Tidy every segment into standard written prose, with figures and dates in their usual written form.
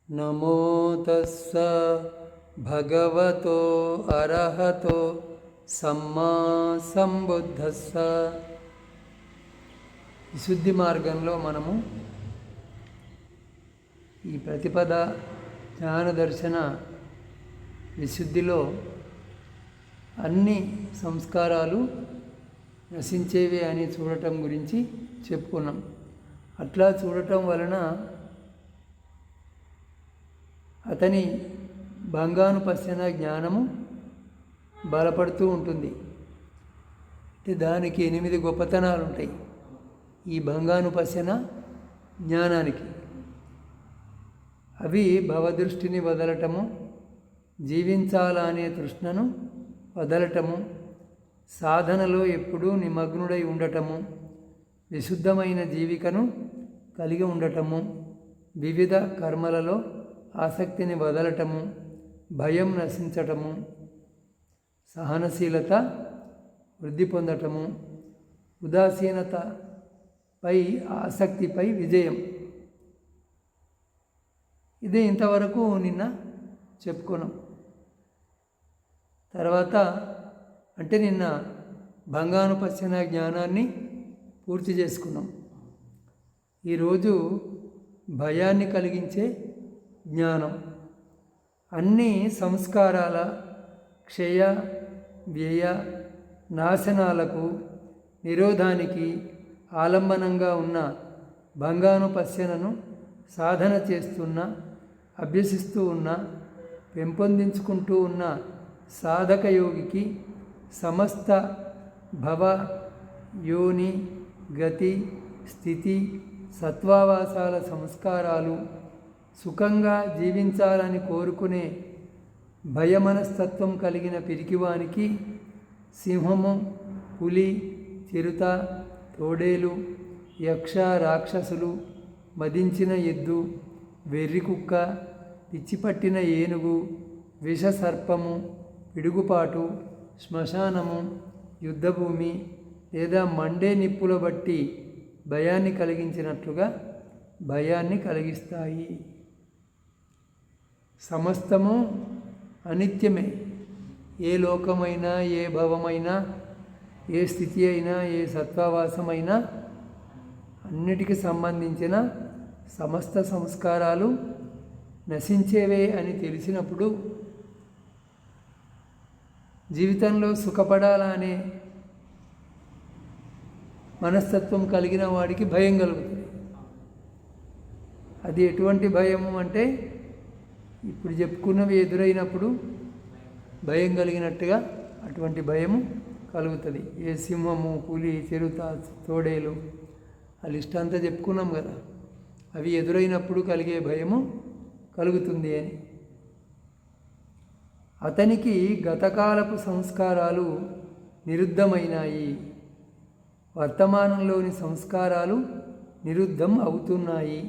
నమో తస్స భగవతో అర్హతో సమ్మా సంబుద్ధస్స. విశుద్ధి మార్గంలో మనము ఈ ప్రతిపద జ్ఞాన దర్శన విశుద్ధిలో అన్ని సంస్కారాలు నశించేవే అని చూడటం గురించి చెప్పుకున్నాం. అట్లా చూడటం వలన అతని భంగానుపశ్యన జ్ఞానము బలపడుతూ ఉంటుంది. దానికి 8 గొప్పతనాలు ఉంటాయి ఈ భంగానుపశ్యన జ్ఞానానికి. అవి భవదృష్టిని వదలటము, జీవించాలనే తృష్ణను వదలటము, సాధనలో ఎప్పుడూ నిమగ్నుడై ఉండటము, విశుద్ధమైన జీవికను కలిగి ఉండటము, వివిధ కర్మలలో ఆసక్తిని వదలటము, భయం నశించటము, సహనశీలత వృద్ధి పొందటము, ఉదాసీనతపై ఆసక్తిపై విజయం. ఇదే ఇంతవరకు నిన్న చెప్పుకున్నాం. తర్వాత నిన్న భంగానుపశ్యన జ్ఞానాన్ని పూర్తి చేసుకున్నాం. ఈరోజు భయాన్ని కలిగించే జ్ఞానం. అన్ని సంస్కారాల క్షయ వ్యయ నాశనాలకు నిరోధానికి ఆలంబనంగా ఉన్న భంగానుపశ్యనను సాధన చేస్తున్న, అభ్యసిస్తూ ఉన్న, పెంపొందించుకుంటూ ఉన్న సాధక యోగికి సమస్త భవ యోని గతి స్థితి సత్వావాసాల సంస్కారాలు, సుఖంగా జీవించాలని కోరుకునే భయమనస్తత్వం కలిగిన పిరికివానికి సింహము, పులి, చిరుత, తోడేలు, యక్ష, రాక్షసులు, మదించిన ఎద్దు, వెర్రి కుక్క, పిచ్చిపట్టిన ఏనుగు, విషసర్పము, పిడుగుపాటు, శ్మశానము, యుద్ధభూమి లేదా మండే నిప్పుల బట్టి భయాన్ని కలిగించినట్లుగా భయాన్ని కలిగిస్తాయి. సమస్తము అనిత్యమే. ఏ లోకమైనా, ఏ భవమైనా, ఏ స్థితి అయినా, ఏ సత్వావాసమైనా అన్నిటికీ సంబంధించిన సమస్త సంస్కారాలు నశించేవే అని తెలిసినప్పుడు జీవితంలో సుఖపడాలనే మనస్తత్వం కలిగిన వాడికి భయం కలుగుతుంది. అది ఎటువంటి భయము అంటే ఇప్పుడు చెప్పుకున్నవి ఎదురైనప్పుడు భయం కలిగినట్టుగా అటువంటి భయము కలుగుతుంది. ఏ సింహము, పులి, చిరుత, తోడేలు ఆ లిస్ట్ అంతా చెప్పుకున్నాం కదా, అవి ఎదురైనప్పుడు కలిగే భయము కలుగుతుంది అని. అతనికి గతకాలపు సంస్కారాలు నిరుద్ధమైనాయి, వర్తమానంలోని సంస్కారాలు నిరుద్ధం అవుతున్నాయి,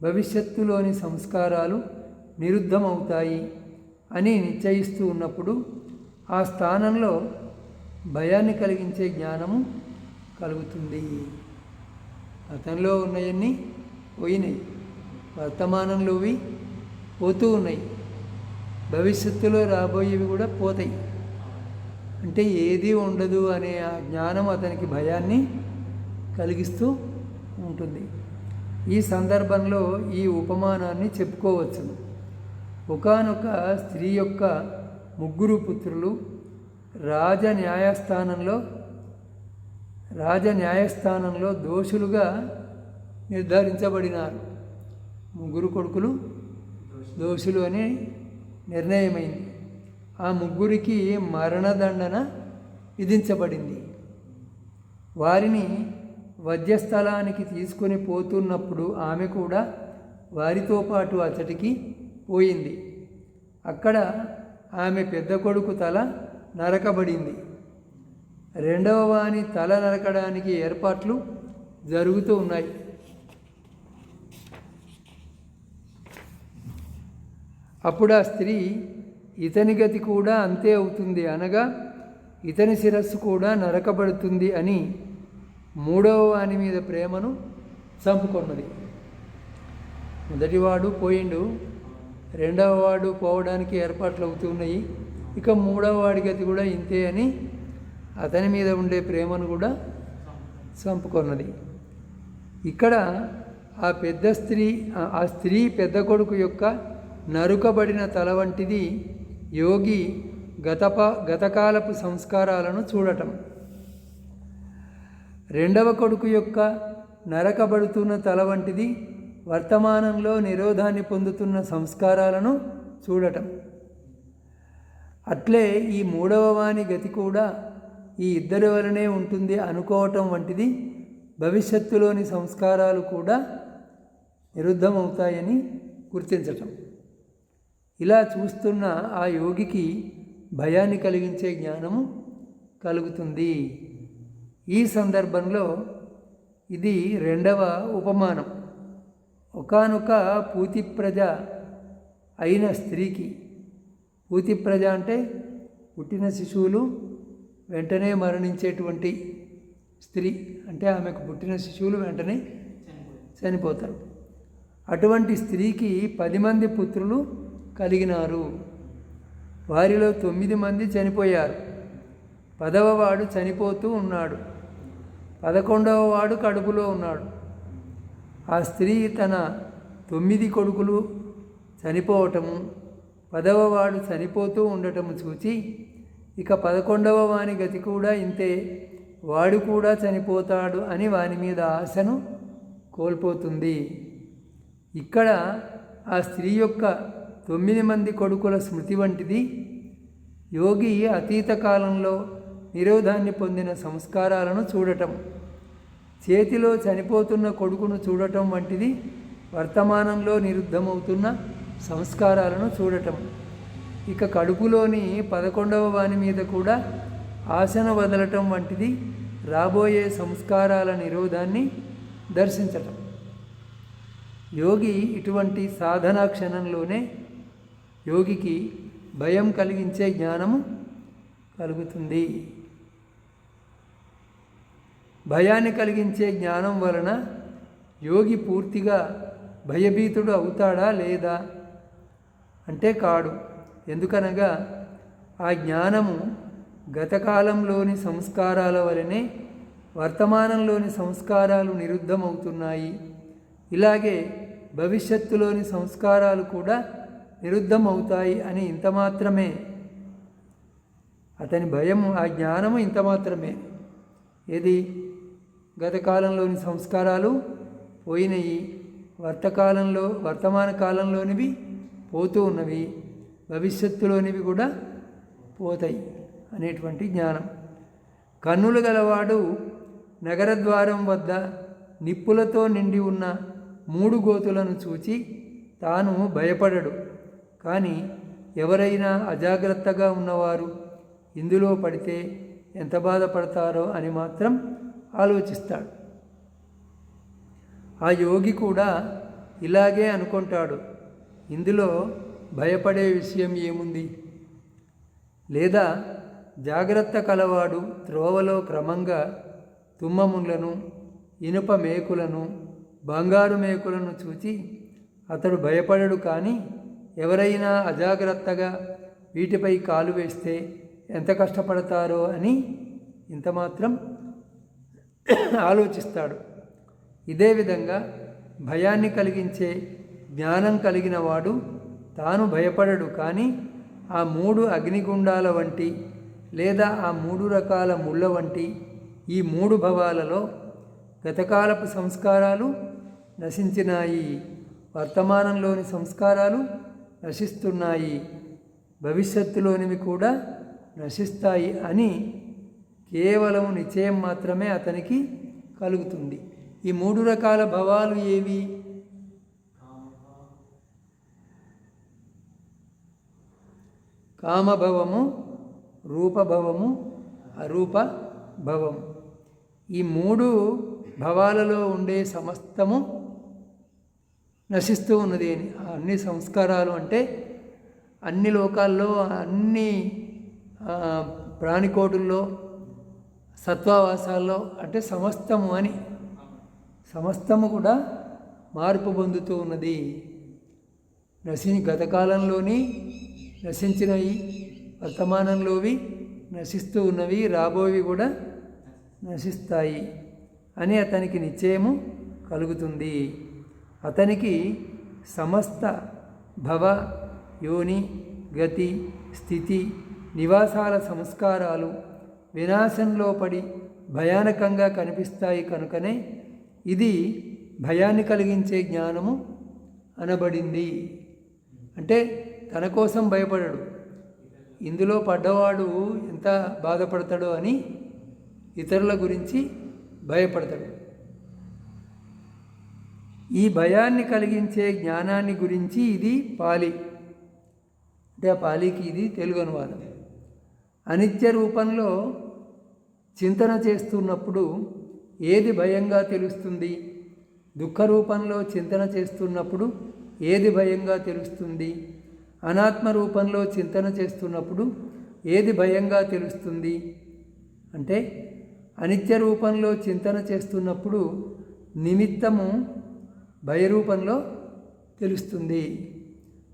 భవిష్యత్తులోని సంస్కారాలు నిరుద్ధమవుతాయి అని నిశ్చయిస్తూ ఉన్నప్పుడు ఆ స్థానంలో భయాన్ని కలిగించే జ్ఞానము కలుగుతుంది. గతంలో ఉన్నాయన్నీ పోయినాయి, వర్తమానంలోవి పోతూ ఉన్నాయి, భవిష్యత్తులో రాబోయేవి కూడా పోతాయి. అంటే ఏది ఉండదు అనే ఆ జ్ఞానం అతనికి భయాన్ని కలిగిస్తూ ఉంటుంది. ఈ సందర్భంలో ఈ ఉపమానాన్ని చెప్పుకోవచ్చును. ఒకానొక స్త్రీ యొక్క 3 పుత్రులు రాజన్యాయస్థానంలో దోషులుగా నిర్ధారించబడినారు. 3 కొడుకులు దోషులు అని నిర్ణయమైంది. ఆ 3కి మరణదండన విధించబడింది. వారిని వధ్యస్థలానికి తీసుకొని పోతున్నప్పుడు ఆమె కూడా వారితో పాటు అతడికి పోయింది. అక్కడ ఆమె పెద్ద కొడుకు తల నరకబడింది. 2వ వాని తల నరకడానికి ఏర్పాట్లు జరుగుతూ ఉన్నాయి. అప్పుడు ఆ స్త్రీ ఇతని గతి కూడా అంతే అవుతుంది, అనగా ఇతని శిరస్సు కూడా నరకబడుతుంది అని 3వ వాని మీద ప్రేమను చంపుకొన్నది. మొదటివాడు పోయిండు, రెండవ వాడు పోవడానికి ఏర్పాట్లు అవుతున్నాయి. ఇక మూడవ వాడి గతి కూడా ఇంతే అని అతని మీద ఉండే ప్రేమను కూడా చంపుకొన్నది. ఇక్కడ ఆ స్త్రీ పెద్ద కొడుకు యొక్క నరుకబడిన తల వంటిది యోగి గతకాలపు సంస్కారాలను చూడటం. రెండవ కొడుకు యొక్క నరకబడుతున్న తల వంటిది వర్తమానంలో నిరోధాన్ని పొందుతున్న సంస్కారాలను చూడటం. అట్లే ఈ మూడవ వాని గతి కూడా ఈ ఇద్దరి వలనే ఉంటుంది అనుకోవటం వంటిది భవిష్యత్తులోని సంస్కారాలు కూడా నిరుద్ధమవుతాయని గుర్తించటం. ఇలా చూస్తున్న ఆ యోగికి భయాన్ని కలిగించే జ్ఞానము కలుగుతుంది. ఈ సందర్భంలో ఇది రెండవ ఉపమానం. ఒకానొక పూతిప్రజ అయిన స్త్రీకి, పూతిప్రజ అంటే పుట్టిన శిశువులు వెంటనే మరణించేటువంటి స్త్రీ, అంటే ఆమెకు పుట్టిన శిశువులు వెంటనే చనిపోతారు. అటువంటి స్త్రీకి 10 మంది పుత్రులు కలిగినారు. వారిలో 9 మంది చనిపోయారు. 10వ వాడు చనిపోతూ ఉన్నాడు. 11వ వాడు కడుపులో ఉన్నాడు. ఆ స్త్రీ తన 9 కొడుకులు చనిపోవటము, 10వ వాడు చనిపోతూ ఉండటము చూచి ఇక 11వ వాని గతి కూడా ఇంతే, వాడు కూడా చనిపోతాడు అని వాని మీద ఆశను కోల్పోతుంది. ఇక్కడ ఆ స్త్రీ యొక్క 9 మంది కొడుకుల స్మృతి వంటిది యోగి అతీత కాలంలో నిరోధాన్ని పొందిన సంస్కారాలను చూడటం. చేతిలో చనిపోతున్న కొడుకును చూడటం వంటిది వర్తమానంలో నిరుద్ధమవుతున్న సంస్కారాలను చూడటం. ఇక కడుపులోని 11వ వాని మీద కూడా ఆశను వదలటం వంటిది రాబోయే సంస్కారాల నిరోధాన్ని దర్శించటం. యోగి ఇటువంటి సాధనా క్షణంలోనే యోగికి భయం కలిగించే జ్ఞానము కలుగుతుంది. భయాన్ని కలిగించే జ్ఞానం వలన యోగి పూర్తిగా భయభీతుడు అవుతాడా లేదా అంటే కాడు. ఎందుకనగా ఆ జ్ఞానము గతకాలంలోని సంస్కారాల వలనే వర్తమానంలోని సంస్కారాలు నిరుద్ధమవుతున్నాయి. ఇలాగే భవిష్యత్తులోని సంస్కారాలు కూడా నిరుద్ధమవుతాయి అని ఇంత మాత్రమే. అతని భయము, ఆ జ్ఞానము ఇంత మాత్రమే. ఏది? గతకాలంలోని సంస్కారాలు పోయినవి, వర్తమాన కాలంలోనివి పోతూ ఉన్నవి, భవిష్యత్తులోనివి కూడా పోతాయి అనేటువంటి జ్ఞానం. కన్నులు గలవాడు నగరద్వారం వద్ద నిప్పులతో నిండి ఉన్న 3 గోతులను చూచి తాను భయపడడు. కానీ ఎవరైనా అజాగ్రత్తగా ఉన్నవారు ఇందులో పడితే ఎంత బాధపడతారో అని మాత్రం ఆలోచిస్తాడు. ఆ యోగి కూడా ఇలాగే అనుకుంటాడు. ఇందులో భయపడే విషయం ఏముంది? లేదా జాగ్రత్త కలవాడు త్రోవలో క్రమంగా తుమ్మములను, ఇనుప మేకులను, బంగారు మేకులను చూచి అతడు భయపడడు. కానీ ఎవరైనా అజాగ్రత్తగా వీటిపై కాలు వేస్తే ఎంత కష్టపడతారో అని ఇంత మాత్రం ఆలోచిస్తాడు. ఇదే విధంగా భయాన్ని కలిగించే జ్ఞానం కలిగిన వాడు తాను భయపడడు. కానీ ఆ 3 అగ్నిగుండాల వంటి లేదా ఆ 3 రకాల ముళ్ళ వంటి ఈ 3 భవాలలో గతకాలపు సంస్కారాలు నశించినాయి, వర్తమానంలోని సంస్కారాలు నశిస్తున్నాయి, భవిష్యత్తులోనివి కూడా నశిస్తాయి అని కేవలం నిశ్చయం మాత్రమే అతనికి కలుగుతుంది. ఈ 3 రకాల భవాలు ఏవి? కామభవము, రూపభవము, అరూప భవము. ఈ 3 భవాలలో ఉండే సమస్తము నశిస్తూ ఉన్నది. అన్ని సంస్కారాలు అంటే అన్ని లోకాల్లో, అన్ని ప్రాణికోటుల్లో, సత్వావాసాల్లో అంటే సమస్తము అని, సమస్తము కూడా మార్పు పొందుతూ ఉన్నది, గతకాలంలోని నశించినవి, వర్తమానంలోవి నశిస్తూ ఉన్నవి, రాబోవి కూడా నశిస్తాయి అని అతనికి నిశ్చయము కలుగుతుంది. అతనికి సమస్త భవ, యోని, గతి, స్థితి, నివాసాల సంస్కారాలు వినాశంలో పడి భయానకంగా కనిపిస్తాయి కనుకనే ఇది భయాన్ని కలిగించే జ్ఞానము అనబడింది. అంటే తన కోసం భయపడడు, ఇందులో పడ్డవాడు ఎంత బాధపడతాడో అని ఇతరుల గురించి భయపడతాడు. ఈ భయాన్ని కలిగించే జ్ఞానాన్ని గురించి ఇది పాలి, అంటే ఆ పాలికి ఇది తెలుగు అనువాదం. అనిత్య రూపంలో చింతన చేస్తున్నప్పుడు ఏది భయంగా తెలుస్తుంది? దుఃఖ రూపంలో చింతన చేస్తున్నప్పుడు ఏది భయంగా తెలుస్తుంది? అనాత్మ రూపంలో చింతన చేస్తున్నప్పుడు ఏది భయంగా తెలుస్తుంది? అంటే అనిత్య రూపంలో చింతన చేస్తున్నప్పుడు నిమిత్తము భయరూపంలో తెలుస్తుంది.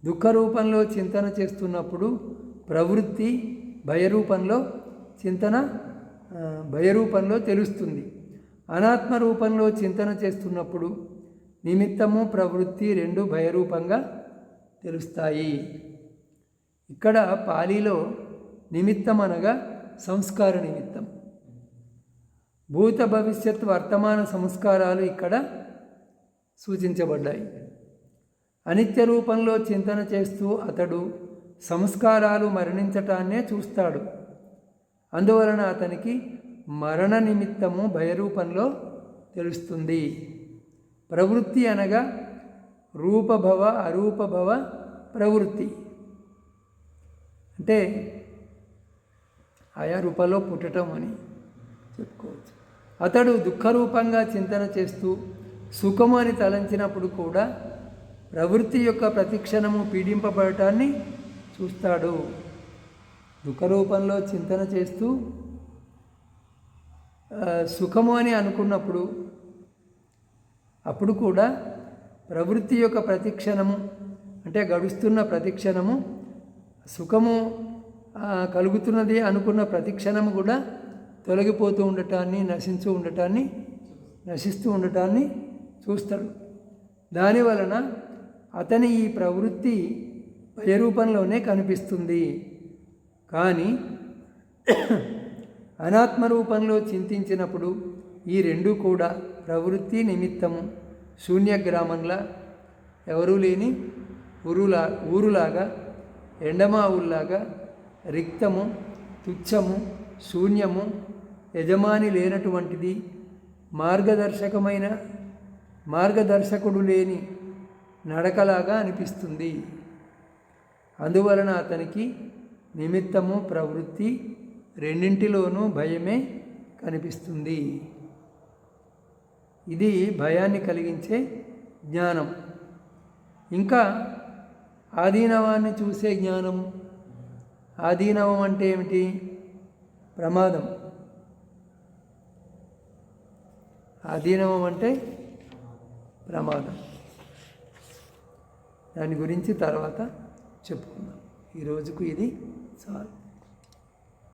దుఃఖ రూపంలో చింతన చేస్తున్నప్పుడు ప్రవృత్తి భయరూపంలో భయరూపంలో తెలుస్తుంది. అనాత్మ రూపంలో చింతన చేస్తున్నప్పుడు నిమిత్తము ప్రవృత్తి రెండు భయరూపంగా తెలుస్తాయి. ఇక్కడ పాలీలో నిమిత్తం అనగా సంస్కార నిమిత్తం. భూత భవిష్యత్ వర్తమాన సంస్కారాలు ఇక్కడ సూచించబడ్డాయి. అనిత్య రూపంలో చింతన చేస్తూ అతడు సంస్కారాలు మరణించటాన్నే చూస్తాడు. అందువలన అతనికి మరణ నిమిత్తము భయరూపంలో తెలుస్తుంది. ప్రవృత్తి అనగా రూపభవ అరూపభవ ప్రవృత్తి, అంటే ఆయా రూపంలో పుట్టడం అని చెప్పుకోవచ్చు. అతడు దుఃఖరూపంగా చింతన చేస్తూ సుఖము అని తలంచినప్పుడు కూడా ప్రవృత్తి యొక్క ప్రతిక్షణము పీడింపబడటాన్ని చూస్తాడు. దుఃఖరూపంలో చింతన చేస్తూ సుఖము అని అనుకున్నప్పుడు అప్పుడు కూడా ప్రవృత్తి యొక్క ప్రతిక్షణము, అంటే గడుస్తున్న ప్రతిక్షణము, సుఖము కలుగుతున్నది అనుకున్న ప్రతిక్షణము కూడా తొలగిపోతూ ఉండటాన్ని, నశిస్తూ ఉండటాన్ని చూస్తాడు. దానివలన అతని ఈ ప్రవృత్తి భయరూపంలోనే కనిపిస్తుంది. కానీ అనాత్మ రూపంలో చింతించినప్పుడు ఈ రెండు కూడా ప్రవృత్తి నిమిత్తము శూన్య గ్రామంలా, ఎవరూ లేని ఊరులాగా, ఎండమావుల్లాగా రిక్తము, తుచ్చము, శూన్యము, యజమాని లేనటువంటిది, మార్గదర్శకుడు లేని నడకలాగా అనిపిస్తుంది. అందువలన అతనికి నిమిత్తము ప్రవృత్తి రెండింటిలోనూ భయమే కనిపిస్తుంది. ఇది భయాన్ని కలిగించే జ్ఞానం. ఇంకా ఆధీనవాన్ని చూసే జ్ఞానం. ఆధీనవం అంటే ఏమిటి? ప్రమాదం. ఆధీనవం అంటే ప్రమాదం. దాని గురించి తర్వాత చెప్పుకుందాం. ఈరోజుకు ఇది చాలు.